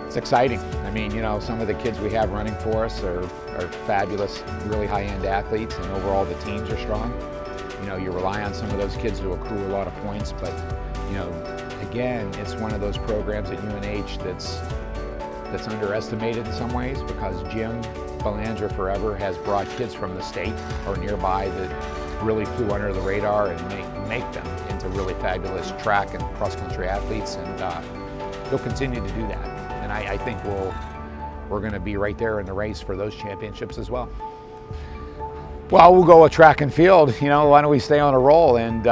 It's exciting. I mean, you know, some of the kids we have running for us are fabulous, really high-end athletes, and overall the teams are strong. You know, you rely on some of those kids to accrue a lot of points, but, you know, again, it's one of those programs at UNH that's underestimated in some ways, because Jim Belanger forever has brought kids from the state or nearby that really flew under the radar and make them into really fabulous track and cross-country athletes, and he'll continue to do that. And I think we're going to be right there in the race for those championships as well. Well, we'll go with track and field. You know, why don't we stay on a roll? And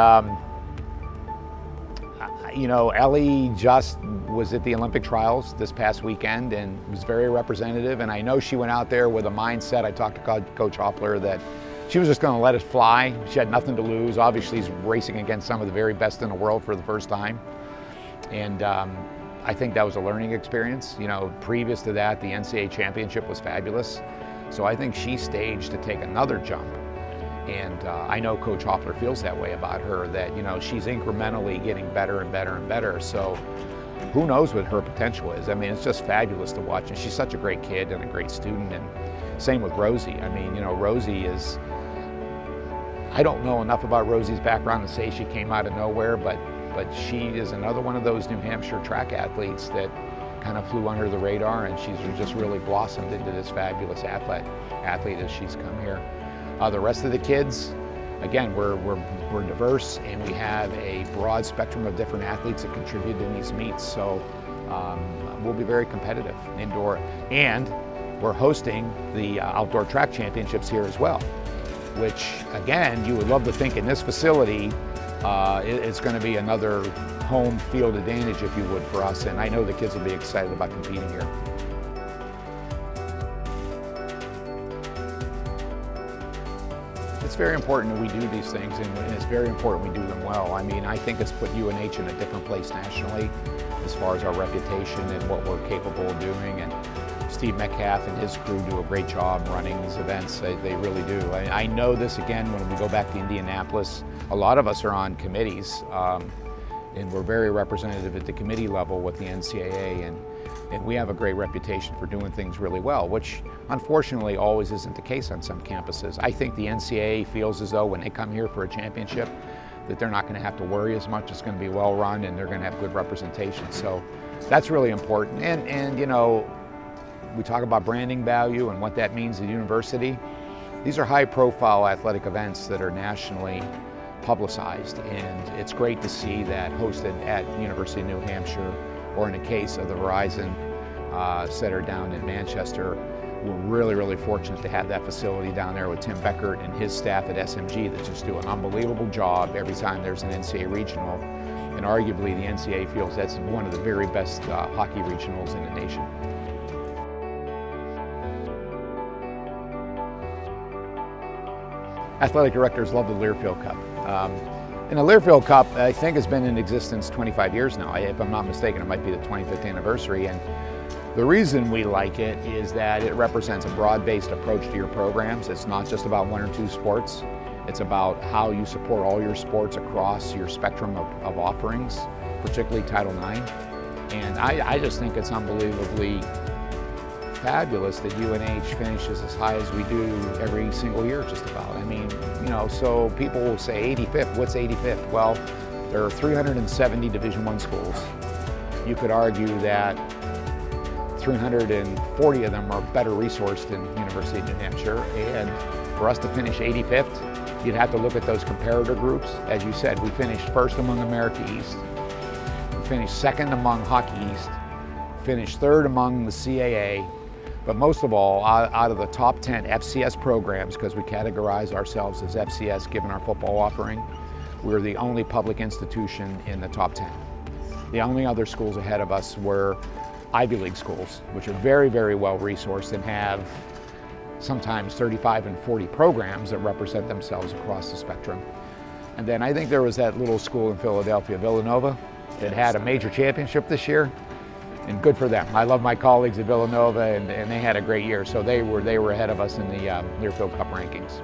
you know, Ellie just was at the Olympic trials this past weekend and was very representative. And I know she went out there with a mindset. I talked to Coach Hoppler that she was just going to let it fly. She had nothing to lose. Obviously, she's racing against some of the very best in the world for the first time. And I think that was a learning experience. You know, previous to that, the NCAA championship was fabulous. So I think she staged to take another jump. And I know Coach Hoppler feels that way about her, that, you know, she's incrementally getting better and better and better. So who knows what her potential is. I mean, it's just fabulous to watch. And she's such a great kid and a great student. And same with Rosie. I mean, you know, Rosie is, I don't know enough about Rosie's background to say she came out of nowhere, but she is another one of those New Hampshire track athletes that kind of flew under the radar, and she's just really blossomed into this fabulous athlete as she's come here. The rest of the kids, again, we're diverse, and we have a broad spectrum of different athletes that contribute in these meets. So we'll be very competitive indoor, and we're hosting the outdoor track championships here as well, which again, you would love to think in this facility it's going to be another home field advantage, if you would, for us, and I know the kids will be excited about competing here. It's very important that we do these things, and it's very important we do them well. I mean, I think it's put UNH in a different place nationally as far as our reputation and what we're capable of doing, and Steve Metcalf and his crew do a great job running these events. They really do. I know this, again, when we go back to Indianapolis, a lot of us are on committees, and we're very representative at the committee level with the NCAA, and we have a great reputation for doing things really well, which unfortunately always isn't the case on some campuses. I think the NCAA feels as though when they come here for a championship that they're not going to have to worry as much. It's going to be well run, and they're going to have good representation. So that's really important. And you know, we talk about branding value and what that means at university. These are high-profile athletic events that are nationally publicized, and it's great to see that hosted at University of New Hampshire, or in the case of the Verizon Center down in Manchester. We're really, really fortunate to have that facility down there with Tim Beckert and his staff at SMG that just do an unbelievable job every time there's an NCAA regional, and arguably the NCAA feels that's one of the very best hockey regionals in the nation. Athletic directors love the Learfield Cup. And the Learfield Cup, I think, has been in existence 25 years now. If I'm not mistaken, it might be the 25th anniversary. And the reason we like it is that it represents a broad-based approach to your programs. It's not just about one or two sports. It's about how you support all your sports across your spectrum of offerings, particularly Title IX. And I just think it's unbelievably fabulous that UNH finishes as high as we do every single year, just about. I mean, you know, so people will say 85th, what's 85th? Well, there are 370 Division I schools. You could argue that 340 of them are better resourced than University of New Hampshire, and for us to finish 85th, you'd have to look at those comparator groups. As you said, we finished first among America East, we finished second among Hockey East, finished third among the CAA, but most of all, out of the top 10 FCS programs, because we categorize ourselves as FCS given our football offering, we're the only public institution in the top 10. The only other schools ahead of us were Ivy League schools, which are very, very well resourced and have sometimes 35 and 40 programs that represent themselves across the spectrum. And then I think there was that little school in Philadelphia, Villanova, that had a major championship this year. And good for them. I love my colleagues at Villanova, and they had a great year. So they were ahead of us in the Learfield Cup rankings.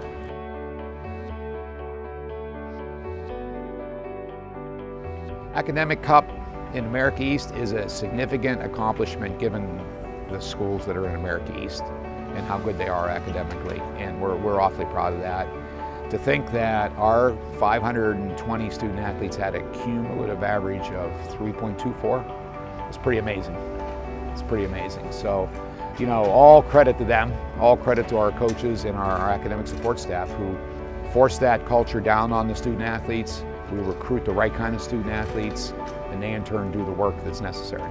Academic Cup, in America East is a significant accomplishment given the schools that are in America East and how good they are academically, and we're awfully proud of that. To think that our 520 student athletes had a cumulative average of 3.24 is pretty amazing. It's pretty amazing. So, you know, all credit to them, all credit to our coaches and our academic support staff who force that culture down on the student athletes. We recruit the right kind of student athletes, and they in turn do the work that's necessary.